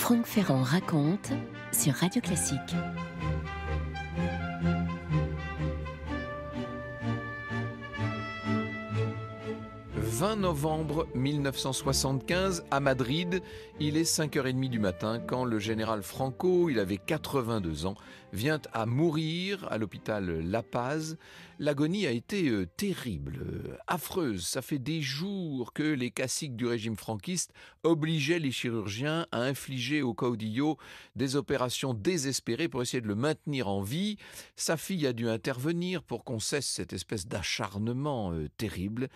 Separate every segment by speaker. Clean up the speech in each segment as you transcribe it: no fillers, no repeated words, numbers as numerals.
Speaker 1: Franck Ferrand raconte sur Radio Classique.
Speaker 2: 20 novembre 1975, à Madrid, il est 5h30 du matin quand le général Franco, il avait 82 ans, vient à mourir à l'hôpital La Paz. L'agonie a été terrible, affreuse. Ça fait des jours que les caciques du régime franquiste obligeaient les chirurgiens à infliger au caudillo des opérations désespérées pour essayer de le maintenir en vie. Sa fille a dû intervenir pour qu'on cesse cette espèce d'acharnement terrible.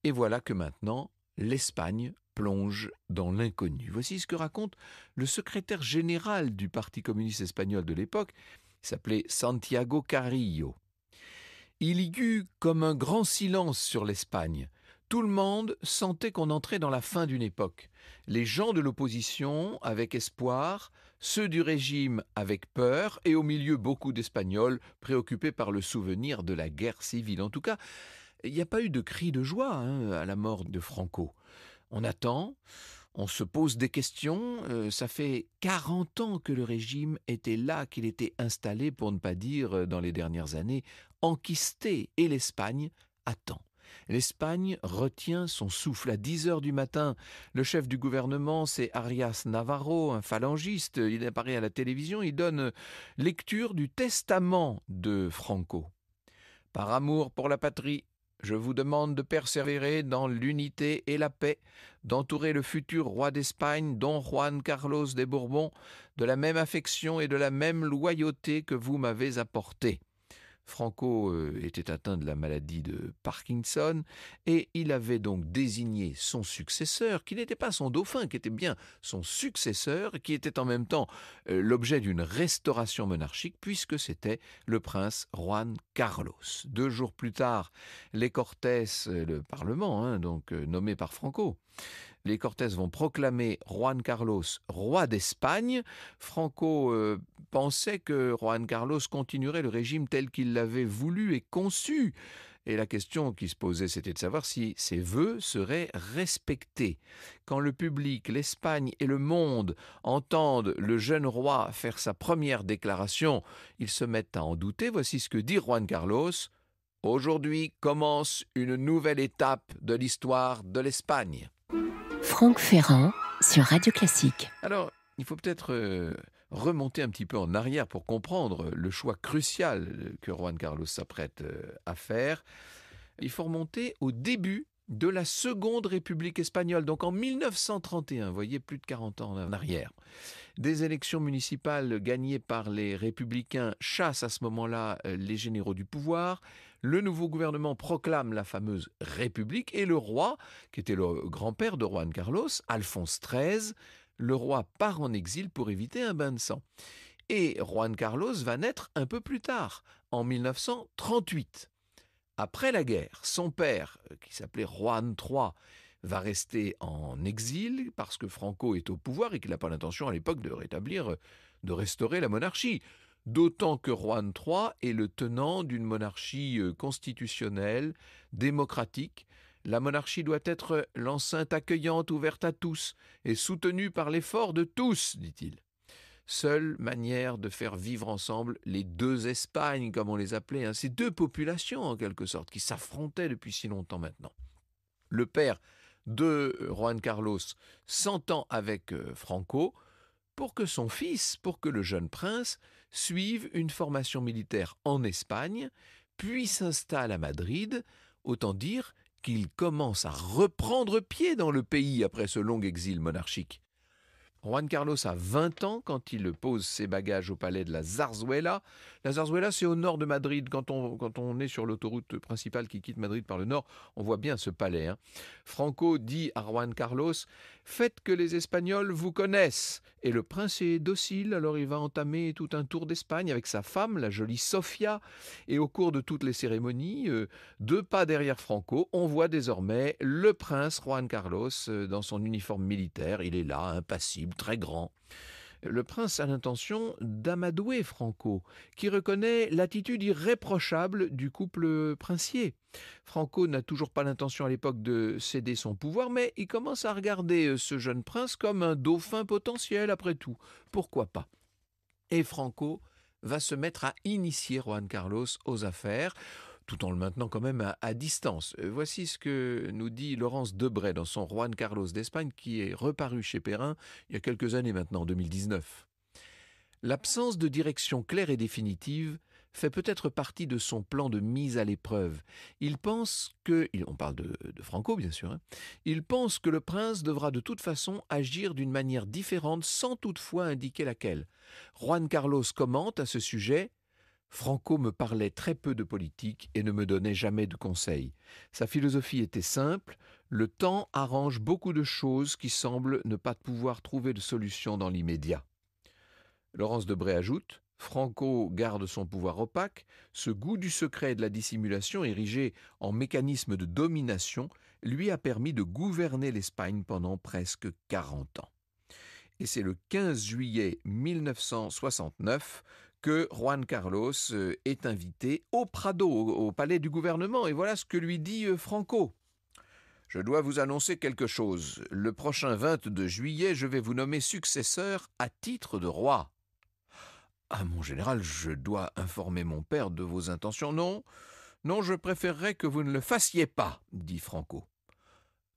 Speaker 2: Et voilà que maintenant, l'Espagne plonge dans l'inconnu. Voici ce que raconte le secrétaire général du Parti communiste espagnol de l'époque, il s'appelait Santiago Carrillo. Il y eut comme un grand silence sur l'Espagne. Tout le monde sentait qu'on entrait dans la fin d'une époque. Les gens de l'opposition avec espoir, ceux du régime avec peur, et au milieu beaucoup d'Espagnols préoccupés par le souvenir de la guerre civile. En tout cas, il n'y a pas eu de cri de joie à la mort de Franco. On attend, on se pose des questions. Ça fait 40 ans que le régime était là, qu'il était installé, pour ne pas dire, dans les dernières années, enquisté. Et l'Espagne attend. L'Espagne retient son souffle. À 10h du matin, le chef du gouvernement, c'est Arias Navarro, un phalangiste. Il apparaît à la télévision, il donne lecture du testament de Franco. « Par amour pour la patrie, je vous demande de persévérer dans l'unité et la paix, d'entourer le futur roi d'Espagne, Don Juan Carlos de Bourbon, de la même affection et de la même loyauté que vous m'avez apporté. » Franco était atteint de la maladie de Parkinson et il avait donc désigné son successeur, qui n'était pas son dauphin, qui était bien son successeur, qui était en même temps l'objet d'une restauration monarchique, puisque c'était le prince Juan Carlos. 2 jours plus tard, les Cortes, le Parlement, donc nommé par Franco, les Cortes vont proclamer Juan Carlos roi d'Espagne. Franco pensait que Juan Carlos continuerait le régime tel qu'il l'avait voulu et conçu. Et la question qui se posait, c'était de savoir si ses vœux seraient respectés. Quand le public, l'Espagne et le monde entendent le jeune roi faire sa première déclaration, ils se mettent à en douter. Voici ce que dit Juan Carlos. « Aujourd'hui commence une nouvelle étape de l'histoire de l'Espagne. »
Speaker 1: Franck Ferrand sur Radio Classique.
Speaker 2: Alors, il faut peut-être remonter un petit peu en arrière pour comprendre le choix crucial que Juan Carlos s'apprête à faire. Il faut remonter au début de la Seconde République espagnole, donc en 1931, vous voyez, plus de 40 ans en arrière. Des élections municipales gagnées par les républicains chassent à ce moment-là les généraux du pouvoir. Le nouveau gouvernement proclame la fameuse République et le roi, qui était le grand-père de Juan Carlos, Alphonse XIII, le roi part en exil pour éviter un bain de sang. Et Juan Carlos va naître un peu plus tard, en 1938. Après la guerre, son père, qui s'appelait Juan III, va rester en exil parce que Franco est au pouvoir et qu'il n'a pas l'intention à l'époque de restaurer la monarchie. D'autant que Juan III est le tenant d'une monarchie constitutionnelle, démocratique. La monarchie doit être l'enceinte accueillante, ouverte à tous et soutenue par l'effort de tous, dit-il. Seule manière de faire vivre ensemble les deux Espagnes, comme on les appelait, ces deux populations en quelque sorte, qui s'affrontaient depuis si longtemps maintenant. Le père de Juan Carlos s'entend avec Franco pour que son fils, pour que le jeune prince, suive une formation militaire en Espagne, puis s'installe à Madrid, autant dire qu'il commence à reprendre pied dans le pays après ce long exil monarchique. Juan Carlos a 20 ans quand il pose ses bagages au palais de la Zarzuela. La Zarzuela, c'est au nord de Madrid. Quand on est sur l'autoroute principale qui quitte Madrid par le nord, on voit bien ce palais. Franco dit à Juan Carlos « Faites que les Espagnols vous connaissent ». Et le prince est docile, alors il va entamer tout un tour d'Espagne avec sa femme, la jolie Sofia. Et au cours de toutes les cérémonies, 2 pas derrière Franco, on voit désormais le prince Juan Carlos dans son uniforme militaire. Il est là, impassible, très grand. Le prince a l'intention d'amadouer Franco, qui reconnaît l'attitude irréprochable du couple princier. Franco n'a toujours pas l'intention à l'époque de céder son pouvoir, mais il commence à regarder ce jeune prince comme un dauphin potentiel après tout. Pourquoi pas? Et Franco va se mettre à initier Juan Carlos aux affaires, tout en le maintenant quand même à distance. Voici ce que nous dit Laurence Debray dans son Juan Carlos d'Espagne, qui est reparu chez Perrin il y a quelques années maintenant, en 2019. L'absence de direction claire et définitive fait peut-être partie de son plan de mise à l'épreuve. Il pense que, on parle de Franco bien sûr, il pense que le prince devra de toute façon agir d'une manière différente sans toutefois indiquer laquelle. Juan Carlos commente à ce sujet: Franco me parlait très peu de politique et ne me donnait jamais de conseils. Sa philosophie était simple: le temps arrange beaucoup de choses qui semblent ne pas pouvoir trouver de solution dans l'immédiat. Laurence Debray ajoute: Franco garde son pouvoir opaque, ce goût du secret et de la dissimulation érigé en mécanisme de domination lui a permis de gouverner l'Espagne pendant presque 40 ans. Et c'est le 15 juillet 1969 que Juan Carlos est invité au Prado, au palais du gouvernement. Et voilà ce que lui dit Franco. Je dois vous annoncer quelque chose. Le prochain 22 juillet, je vais vous nommer successeur à titre de roi. Ah, mon général, je dois informer mon père de vos intentions. Non, je préférerais que vous ne le fassiez pas, dit Franco.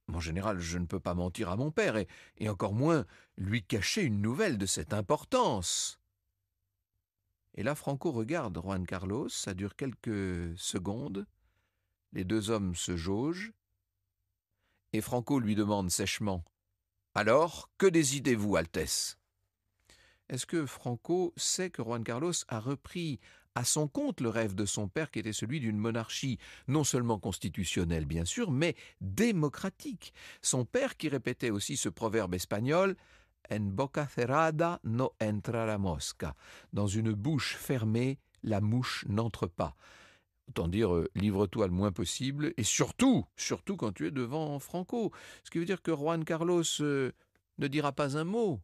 Speaker 2: Mon général, je ne peux pas mentir à mon père, et encore moins lui cacher une nouvelle de cette importance. Et là, Franco regarde Juan Carlos, ça dure quelques secondes. Les deux hommes se jaugent, et Franco lui demande sèchement: « Alors, que décidez-vous, Altesse ?» Est-ce que Franco sait que Juan Carlos a repris à son compte le rêve de son père, qui était celui d'une monarchie non seulement constitutionnelle bien sûr, mais démocratique? Son père qui répétait aussi ce proverbe espagnol: En boca cerrada no entra la mosca. Dans une bouche fermée, la mouche n'entre pas. Autant dire, livre-toi le moins possible, et surtout quand tu es devant Franco. Ce qui veut dire que Juan Carlos ne dira pas un mot.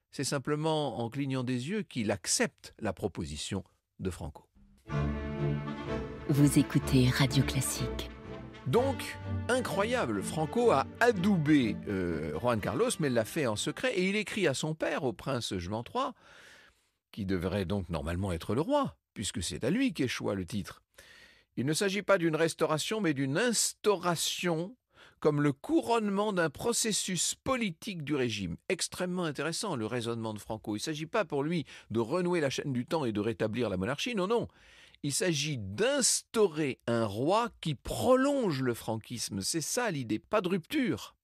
Speaker 2: C'est simplement en clignant des yeux qu'il accepte la proposition de Franco.
Speaker 1: Vous écoutez Radio Classique.
Speaker 2: Donc, incroyable, Franco a adoubé Juan Carlos, mais l'a fait en secret, et il écrit à son père, au prince Juan III, qui devrait donc normalement être le roi, puisque c'est à lui qu'échoit le titre. Il ne s'agit pas d'une restauration, mais d'une instauration, comme le couronnement d'un processus politique du régime. Extrêmement intéressant, le raisonnement de Franco. Il ne s'agit pas pour lui de renouer la chaîne du temps et de rétablir la monarchie, non. Il s'agit d'instaurer un roi qui prolonge le franquisme. C'est ça l'idée, pas de rupture.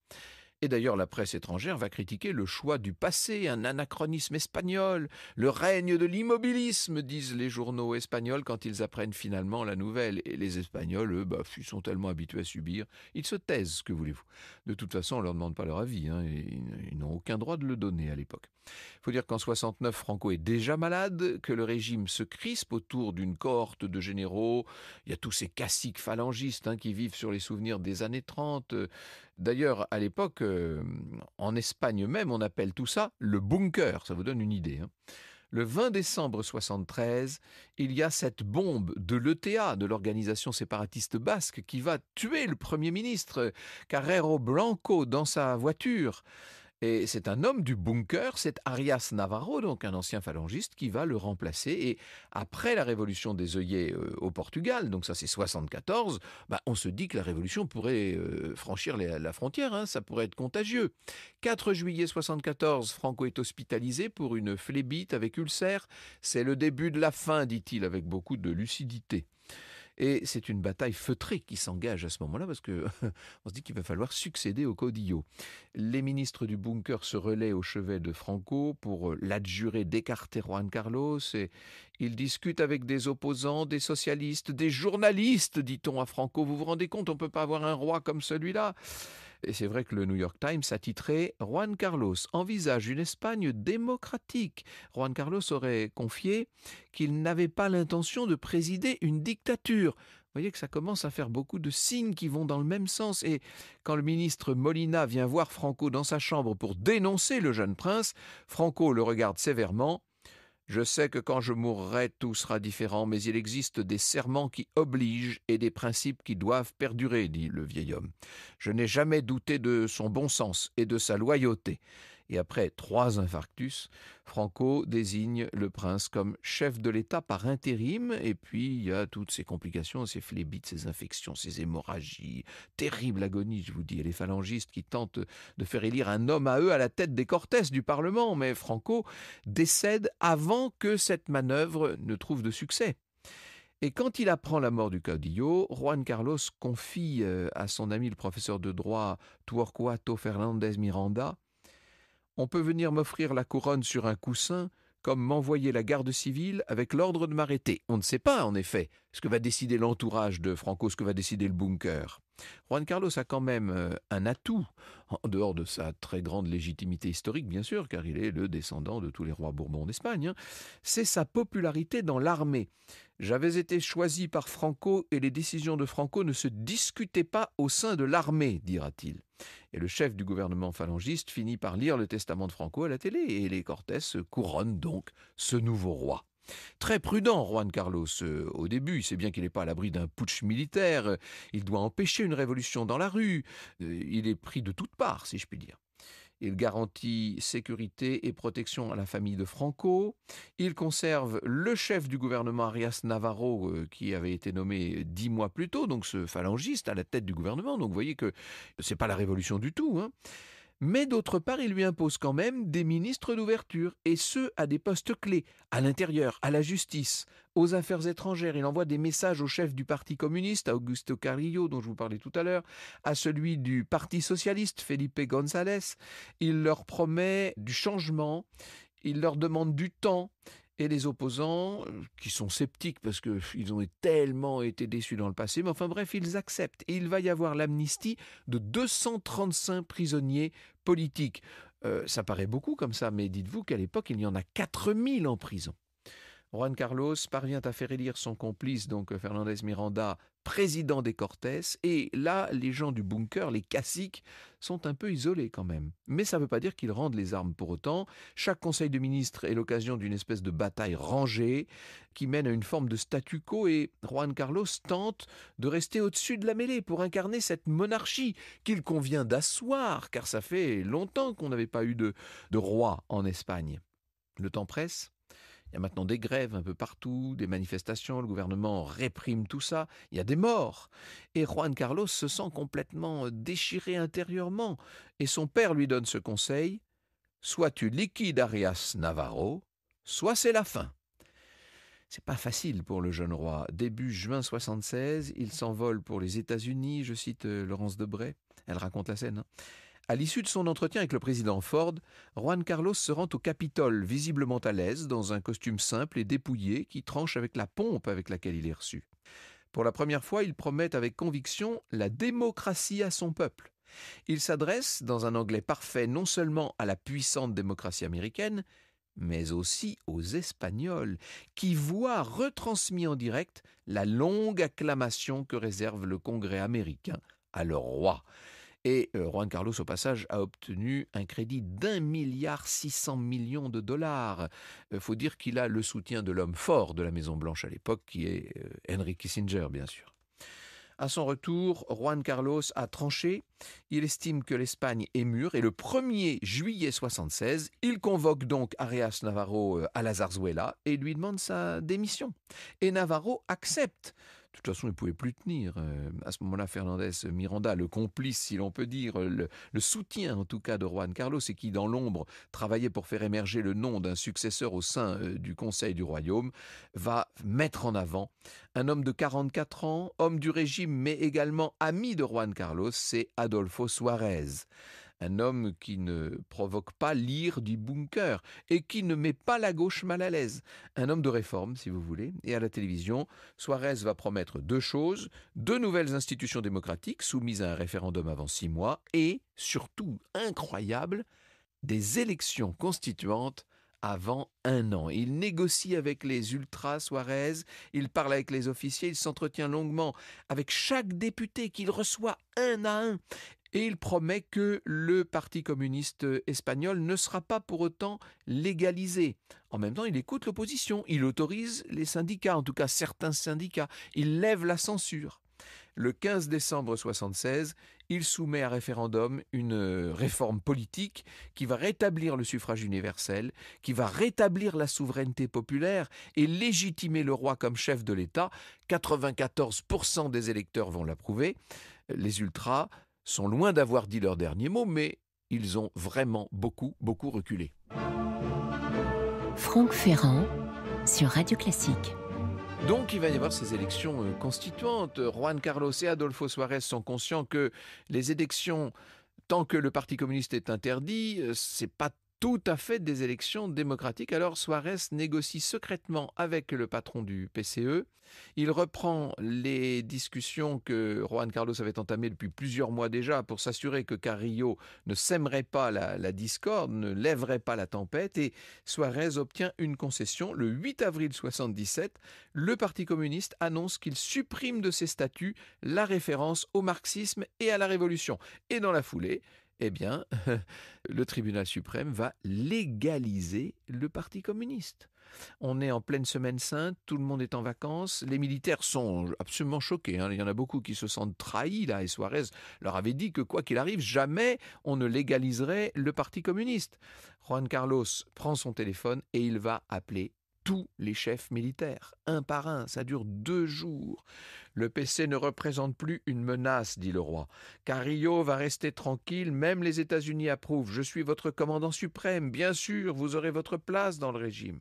Speaker 2: Et d'ailleurs, la presse étrangère va critiquer le choix du passé, un anachronisme espagnol, le règne de l'immobilisme, disent les journaux espagnols quand ils apprennent finalement la nouvelle. Et les Espagnols, eux, ils sont tellement habitués à subir, ils se taisent, que voulez-vous. De toute façon, on ne leur demande pas leur avis, et ils n'ont aucun droit de le donner à l'époque. Il faut dire qu'en 69, Franco est déjà malade, que le régime se crispe autour d'une cohorte de généraux. Il y a tous ces caciques phalangistes qui vivent sur les souvenirs des années 30. D'ailleurs, à l'époque, en Espagne même, on appelle tout ça le bunker. Ça vous donne une idée. Le 20 décembre 1973, il y a cette bombe de l'ETA, de l'organisation séparatiste basque, qui va tuer le Premier ministre Carrero Blanco dans sa voiture. Et c'est un homme du bunker, c'est Arias Navarro, donc un ancien phalangiste, qui va le remplacer. Et après la révolution des œillets au Portugal, donc ça c'est 74, on se dit que la révolution pourrait franchir la frontière, ça pourrait être contagieux. 4 juillet 74, Franco est hospitalisé pour une phlébite avec ulcère. C'est le début de la fin, dit-il, avec beaucoup de lucidité. Et c'est une bataille feutrée qui s'engage à ce moment-là, parce qu'on se dit qu'il va falloir succéder au caudillo. Les ministres du bunker se relaient au chevet de Franco pour l'adjurer d'écarter Juan Carlos, et ils discutent avec des opposants, des socialistes, des journalistes, dit-on à Franco. Vous vous rendez compte, on ne peut pas avoir un roi comme celui-là. Et c'est vrai que le New York Times a titré « Juan Carlos envisage une Espagne démocratique ». Juan Carlos aurait confié qu'il n'avait pas l'intention de présider une dictature. voyez que ça commence à faire beaucoup de signes qui vont dans le même sens. Et quand le ministre Molina vient voir Franco dans sa chambre pour dénoncer le jeune prince, Franco le regarde sévèrement. Je sais que quand je mourrai, tout sera différent, mais il existe des serments qui obligent et des principes qui doivent perdurer, dit le vieil homme. Je n'ai jamais douté de son bon sens et de sa loyauté. Et après 3 infarctus, Franco désigne le prince comme chef de l'État par intérim, et puis il y a toutes ces complications, ces phlébites, ces infections, ces hémorragies, terrible agonie, je vous dis, et les phalangistes qui tentent de faire élire un homme à eux à la tête des Cortés du Parlement, mais Franco décède avant que cette manœuvre ne trouve de succès. Et quand il apprend la mort du caudillo, Juan Carlos confie à son ami le professeur de droit Torquato Fernández Miranda: on peut venir m'offrir la couronne sur un coussin, comme m'envoyer la garde civile avec l'ordre de m'arrêter. On ne sait pas, en effet, ce que va décider l'entourage de Franco, ce que va décider le bunker. Juan Carlos a quand même un atout, en dehors de sa très grande légitimité historique, bien sûr, car il est le descendant de tous les rois Bourbons d'Espagne, c'est sa popularité dans l'armée. J'avais été choisi par Franco et les décisions de Franco ne se discutaient pas au sein de l'armée, dira-t-il. Et le chef du gouvernement phalangiste finit par lire le testament de Franco à la télé, et les Cortés couronnent donc ce nouveau roi. Très prudent, Juan Carlos, au début, il sait bien qu'il n'est pas à l'abri d'un putsch militaire, il doit empêcher une révolution dans la rue, il est pris de toutes parts, si je puis dire. Il garantit sécurité et protection à la famille de Franco. Il conserve le chef du gouvernement, Arias Navarro, qui avait été nommé 10 mois plus tôt, donc ce phalangiste à la tête du gouvernement. Donc vous voyez que ce n'est pas la révolution du tout, hein. Mais d'autre part, il lui impose quand même des ministres d'ouverture, et ceux à des postes clés, à l'intérieur, à la justice, aux affaires étrangères. Il envoie des messages au chef du Parti communiste, à Augusto Carrillo, dont je vous parlais tout à l'heure, à celui du Parti socialiste, Felipe González. Il leur promet du changement, il leur demande du temps. Et les opposants, qui sont sceptiques parce qu'ils ont tellement été déçus dans le passé, mais enfin bref, ils acceptent. Et il va y avoir l'amnistie de 235 prisonniers politiques. Ça paraît beaucoup comme ça, mais dites-vous qu'à l'époque, il y en a 4000 en prison. Juan Carlos parvient à faire élire son complice, donc Fernández Miranda, président des Cortés, et là, les gens du bunker, les caciques, sont un peu isolés quand même. Mais ça ne veut pas dire qu'ils rendent les armes pour autant. Chaque conseil de ministres est l'occasion d'une espèce de bataille rangée qui mène à une forme de statu quo, et Juan Carlos tente de rester au-dessus de la mêlée pour incarner cette monarchie qu'il convient d'asseoir, car ça fait longtemps qu'on n'avait pas eu de roi en Espagne. Le temps presse. Il y a maintenant des grèves un peu partout, des manifestations, le gouvernement réprime tout ça, il y a des morts. Et Juan Carlos se sent complètement déchiré intérieurement. Et son père lui donne ce conseil: soit tu liquides Arias Navarro, soit c'est la fin. C'est pas facile pour le jeune roi. Début juin 76, il s'envole pour les États-Unis, je cite Laurence Debray, elle raconte la scène. À l'issue de son entretien avec le président Ford, Juan Carlos se rend au Capitole, visiblement à l'aise, dans un costume simple et dépouillé qui tranche avec la pompe avec laquelle il est reçu. Pour la première fois, il promet avec conviction la démocratie à son peuple. Il s'adresse, dans un anglais parfait, non seulement à la puissante démocratie américaine, mais aussi aux Espagnols, qui voient retransmis en direct la longue acclamation que réserve le Congrès américain à leur roi. Et Juan Carlos, au passage, a obtenu un crédit d'1,6 milliard de dollars. Faut dire qu'il a le soutien de l'homme fort de la Maison-Blanche à l'époque, qui est Henry Kissinger, bien sûr. À son retour, Juan Carlos a tranché. Il estime que l'Espagne est mûre, et le 1er juillet 76, il convoque donc Arias Navarro à la Zarzuela et lui demande sa démission. Et Navarro accepte. De toute façon, il ne pouvait plus tenir. À ce moment-là, Fernández Miranda, le complice, si l'on peut dire, le soutien en tout cas de Juan Carlos, et qui, dans l'ombre, travaillait pour faire émerger le nom d'un successeur au sein du Conseil du Royaume, va mettre en avant un homme de 44 ans, homme du régime, mais également ami de Juan Carlos, c'est Adolfo Suárez. Un homme qui ne provoque pas l'ire du bunker et qui ne met pas la gauche mal à l'aise. Un homme de réforme, si vous voulez. Et à la télévision, Suárez va promettre 2 choses: 2 nouvelles institutions démocratiques soumises à un référendum avant 6 mois et, surtout incroyable, des élections constituantes avant un an. Il négocie avec les ultras Suarez, il parle avec les officiers, il s'entretient longuement avec chaque député qu'il reçoit un à un. Et il promet que le Parti communiste espagnol ne sera pas pour autant légalisé. En même temps, il écoute l'opposition, il autorise les syndicats, en tout cas certains syndicats, il lève la censure. Le 15 décembre 1976, il soumet à référendum une réforme politique qui va rétablir le suffrage universel, qui va rétablir la souveraineté populaire et légitimer le roi comme chef de l'État. 94% des électeurs vont l'approuver. Les ultras sont loin d'avoir dit leur dernier mot, mais ils ont vraiment beaucoup reculé.
Speaker 1: Franck Ferrand sur Radio Classique.
Speaker 2: Donc il va y avoir ces élections constituantes. Juan Carlos et Adolfo Suarez sont conscients que les élections, tant que le Parti communiste est interdit, c'est pas tout à fait des élections démocratiques. Alors Suarez négocie secrètement avec le patron du PCE. Il reprend les discussions que Juan Carlos avait entamées depuis plusieurs mois déjà pour s'assurer que Carrillo ne sèmerait pas la discorde, ne lèverait pas la tempête. Et Suarez obtient une concession. Le 8 avril 1977, le Parti communiste annonce qu'il supprime de ses statuts la référence au marxisme et à la révolution. Et dans la foulée, eh bien, le tribunal suprême va légaliser le Parti communiste. On est en pleine semaine sainte, tout le monde est en vacances, les militaires sont absolument choqués. Il y en a beaucoup qui se sentent trahis là, et Suarez leur avait dit que quoi qu'il arrive, jamais on ne légaliserait le Parti communiste. Juan Carlos prend son téléphone et il va appeler tous les chefs militaires, un par un. Ça dure 2 jours. Le PC ne représente plus une menace, dit le roi. Carrillo va rester tranquille, même les États-Unis approuvent. Je suis votre commandant suprême, bien sûr, vous aurez votre place dans le régime.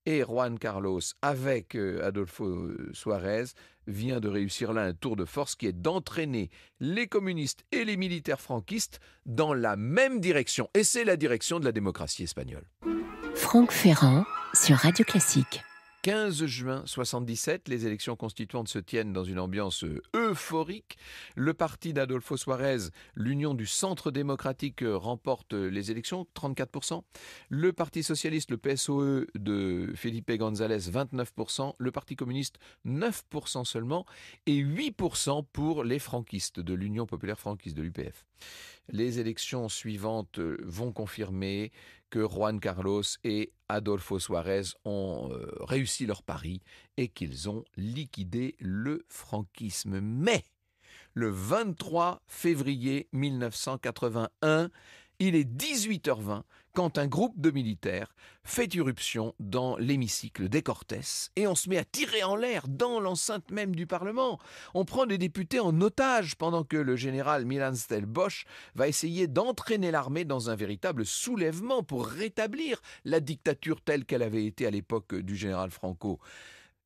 Speaker 2: Et Juan Carlos, avec Adolfo Suarez, vient de réussir là un tour de force qui est d'entraîner les communistes et les militaires franquistes dans la même direction. Et c'est la direction de la démocratie espagnole.
Speaker 1: Franck Ferrand sur Radio Classique.
Speaker 2: 15 juin 1977, les élections constituantes se tiennent dans une ambiance euphorique. Le parti d'Adolfo Suarez, l'Union du Centre démocratique, remporte les élections, 34%. Le Parti socialiste, le PSOE de Felipe González, 29%. Le Parti communiste, 9% seulement. Et 8% pour les franquistes de l'Union populaire franquiste, de l'UPF. Les élections suivantes vont confirmer que Juan Carlos et Adolfo Suarez ont réussi leur pari et qu'ils ont liquidé le franquisme. Mais le 23 février 1981, il est 18h20 quand un groupe de militaires fait irruption dans l'hémicycle des Cortés et on se met à tirer en l'air dans l'enceinte même du Parlement. On prend des députés en otage pendant que le général Milán Stellbosch va essayer d'entraîner l'armée dans un véritable soulèvement pour rétablir la dictature telle qu'elle avait été à l'époque du général Franco.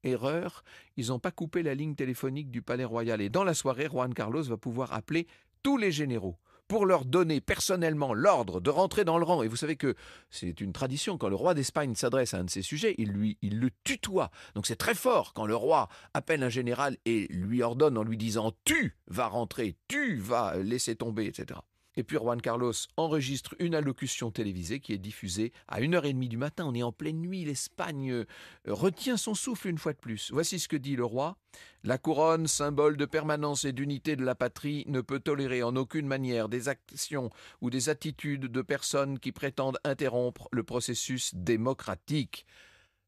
Speaker 2: Erreur, ils n'ont pas coupé la ligne téléphonique du Palais Royal et dans la soirée, Juan Carlos va pouvoir appeler tous les généraux pour leur donner personnellement l'ordre de rentrer dans le rang. Et vous savez que c'est une tradition, quand le roi d'Espagne s'adresse à un de ses sujets, il le tutoie. Donc c'est très fort quand le roi appelle un général et lui ordonne en lui disant « tu vas rentrer, tu vas laisser tomber », etc. Et puis Juan Carlos enregistre une allocution télévisée qui est diffusée à 1h30 du matin. On est en pleine nuit, l'Espagne retient son souffle une fois de plus. Voici ce que dit le roi. « La couronne, symbole de permanence et d'unité de la patrie, ne peut tolérer en aucune manière des actions ou des attitudes de personnes qui prétendent interrompre le processus démocratique. »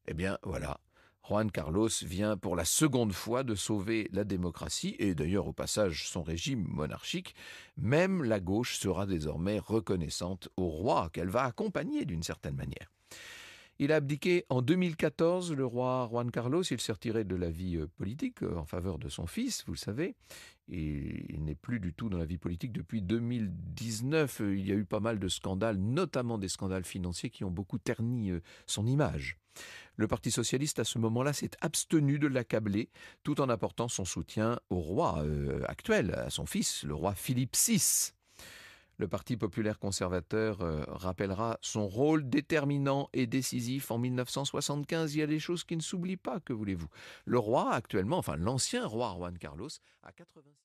Speaker 2: Eh bien, voilà. Juan Carlos vient pour la seconde fois de sauver la démocratie et d'ailleurs au passage son régime monarchique. Même la gauche sera désormais reconnaissante au roi qu'elle va accompagner d'une certaine manière. Il a abdiqué en 2014, le roi Juan Carlos. Il s'est retiré de la vie politique en faveur de son fils, vous le savez. Et il n'est plus du tout dans la vie politique depuis 2019. Il y a eu pas mal de scandales, notamment des scandales financiers qui ont beaucoup terni son image. Le Parti socialiste, à ce moment-là, s'est abstenu de l'accabler, tout en apportant son soutien au roi actuel, à son fils, le roi Philippe VI. Le Parti populaire conservateur rappellera son rôle déterminant et décisif en 1975. Il y a des choses qui ne s'oublient pas, que voulez-vous. Le roi actuellement, enfin l'ancien roi Juan Carlos, a 86